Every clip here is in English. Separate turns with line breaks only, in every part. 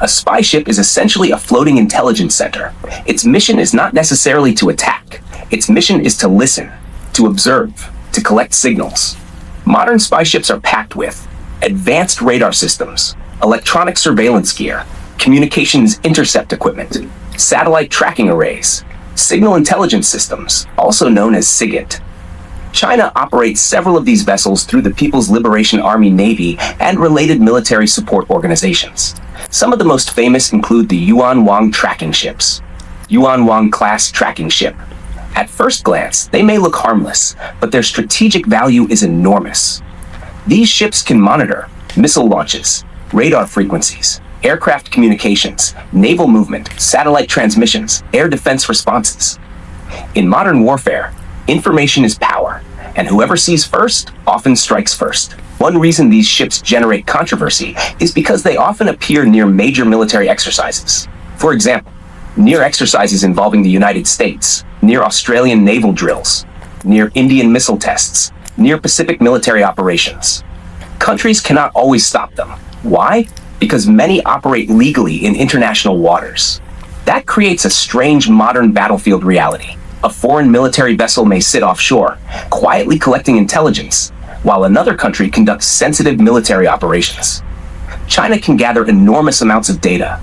A spy ship is essentially a floating intelligence center. Its mission is not necessarily to attack. Its mission is to listen, to observe, to collect signals. Modern spy ships are packed with advanced radar systems, electronic surveillance gear, communications intercept equipment, satellite tracking arrays, signal intelligence systems, also known as SIGINT. China operates several of these vessels through the People's Liberation Army Navy and related military support organizations. Some of the most famous include the Yuan Wang tracking ships. Yuan Wang class tracking ship. At first glance, they may look harmless, but their strategic value is enormous. These ships can monitor missile launches, radar frequencies, aircraft communications, naval movement, satellite transmissions, air defense responses. In modern warfare, information is power, and whoever sees first often strikes first. One reason these ships generate controversy is because they often appear near major military exercises. For example, near exercises involving the United States, near Australian naval drills, near Indian missile tests, near Pacific military operations. Countries cannot always stop them. Why? Because many operate legally in international waters. That creates a strange modern battlefield reality. A foreign military vessel may sit offshore, quietly collecting intelligence, while another country conducts sensitive military operations. China can gather enormous amounts of data: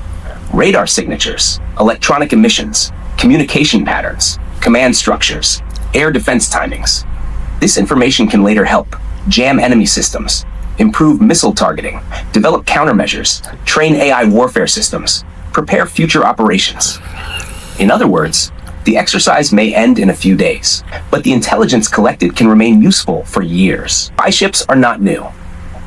radar signatures, electronic emissions, communication patterns, command structures, air defense timings. This information can later help jam enemy systems, improve missile targeting, develop countermeasures, train AI warfare systems, prepare future operations. In other words, the exercise may end in a few days, but the intelligence collected can remain useful for years. Spy ships are not new.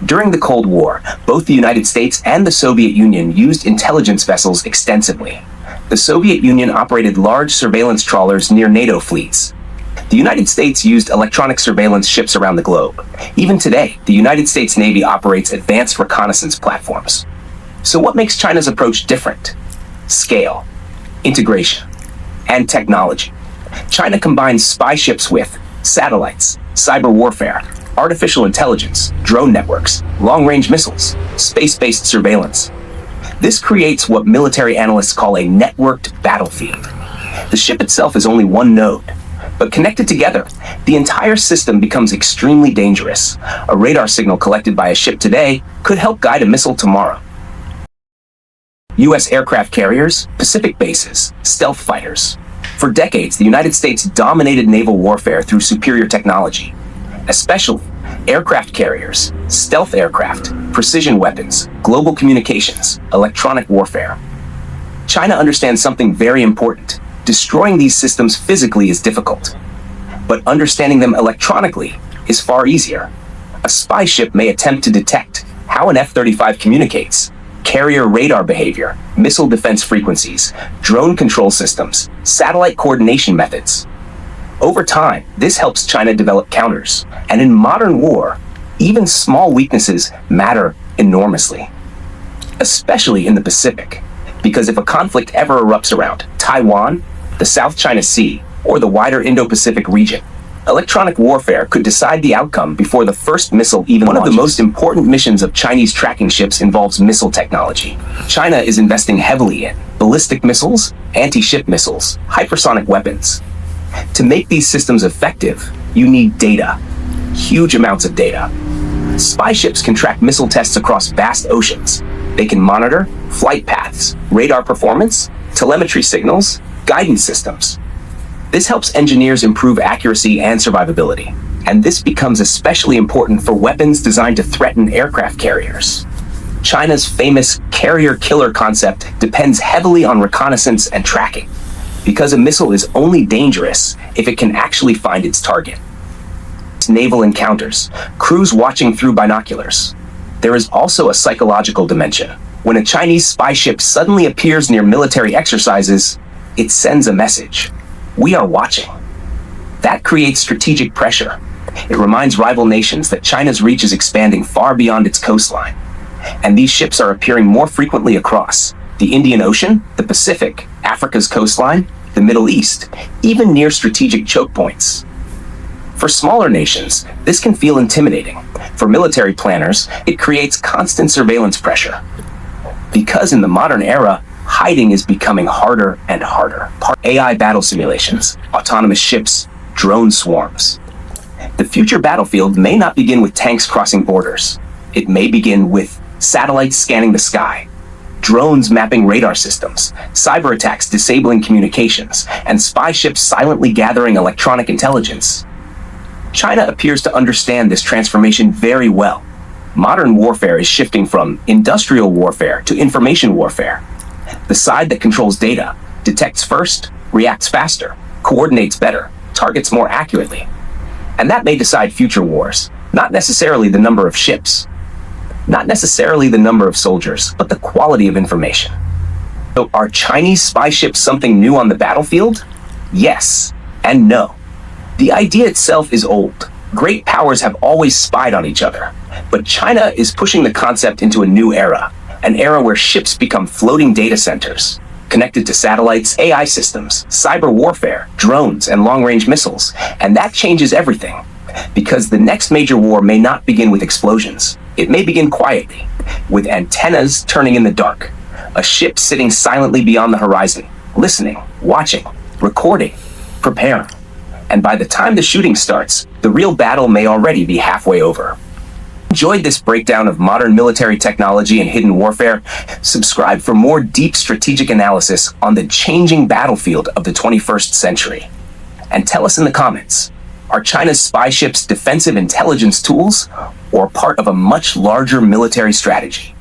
During the Cold War, both the United States and the Soviet Union used intelligence vessels extensively. The Soviet Union operated large surveillance trawlers near NATO fleets. The United States used electronic surveillance ships around the globe. Even today, the United States Navy operates advanced reconnaissance platforms. So what makes China's approach different? Scale, integration, and technology. China combines spy ships with satellites, cyber warfare, artificial intelligence, drone networks, long-range missiles, space-based surveillance. This creates what military analysts call a networked battlefield. The ship itself is only one node, but connected together, the entire system becomes extremely dangerous. A radar signal collected by a ship today could help guide a missile tomorrow. U.S. aircraft carriers, Pacific bases, stealth fighters. For decades, the United States dominated naval warfare through superior technology, especially aircraft carriers, stealth aircraft, precision weapons, global communications, electronic warfare. China understands something very important. Destroying these systems physically is difficult, but understanding them electronically is far easier. A spy ship may attempt to detect how an F-35 communicates, carrier radar behavior, missile defense frequencies, drone control systems, satellite coordination methods. Over time, this helps China develop counters, and in modern war, even small weaknesses matter enormously, especially in the Pacific, because if a conflict ever erupts around Taiwan, the South China Sea, or the wider Indo-Pacific region, electronic warfare could decide the outcome before the first missile even launches. One of the most important missions of Chinese tracking ships involves missile technology. China is investing heavily in ballistic missiles, anti-ship missiles, hypersonic weapons. To make these systems effective, you need data, huge amounts of data. Spy ships can track missile tests across vast oceans. They can monitor flight paths, radar performance, telemetry signals, guidance systems. This helps engineers improve accuracy and survivability, and this becomes especially important for weapons designed to threaten aircraft carriers. China's famous carrier-killer concept depends heavily on reconnaissance and tracking, because a missile is only dangerous if it can actually find its target. Naval encounters, crews watching through binoculars. There is also a psychological dimension. When a Chinese spy ship suddenly appears near military exercises, it sends a message. We are watching. That creates strategic pressure. It reminds rival nations that China's reach is expanding far beyond its coastline. And these ships are appearing more frequently across the Indian Ocean, the Pacific, Africa's coastline, the Middle East, even near strategic choke points. For smaller nations, this can feel intimidating. For military planners, it creates constant surveillance pressure. Because in the modern era, hiding is becoming harder and harder. AI battle simulations, autonomous ships, drone swarms. The future battlefield may not begin with tanks crossing borders. It may begin with satellites scanning the sky, drones mapping radar systems, cyber attacks disabling communications, and spy ships silently gathering electronic intelligence. China appears to understand this transformation very well. Modern warfare is shifting from industrial warfare to information warfare. The side that controls data detects first, reacts faster, coordinates better, targets more accurately. And that may decide future wars, not necessarily the number of ships, not necessarily the number of soldiers, but the quality of information. So are Chinese spy ships something new on the battlefield? Yes and no. The idea itself is old. Great powers have always spied on each other, but China is pushing the concept into a new era, an era where ships become floating data centers, connected to satellites, AI systems, cyber warfare, drones, and long-range missiles. And that changes everything, because the next major war may not begin with explosions. It may begin quietly, with antennas turning in the dark, a ship sitting silently beyond the horizon, listening, watching, recording, preparing. And by the time the shooting starts, the real battle may already be halfway over. Enjoyed this breakdown of modern military technology and hidden warfare? Subscribe for more deep strategic analysis on the changing battlefield of the 21st century. And tell us in the comments, are China's spy ships defensive intelligence tools or part of a much larger military strategy?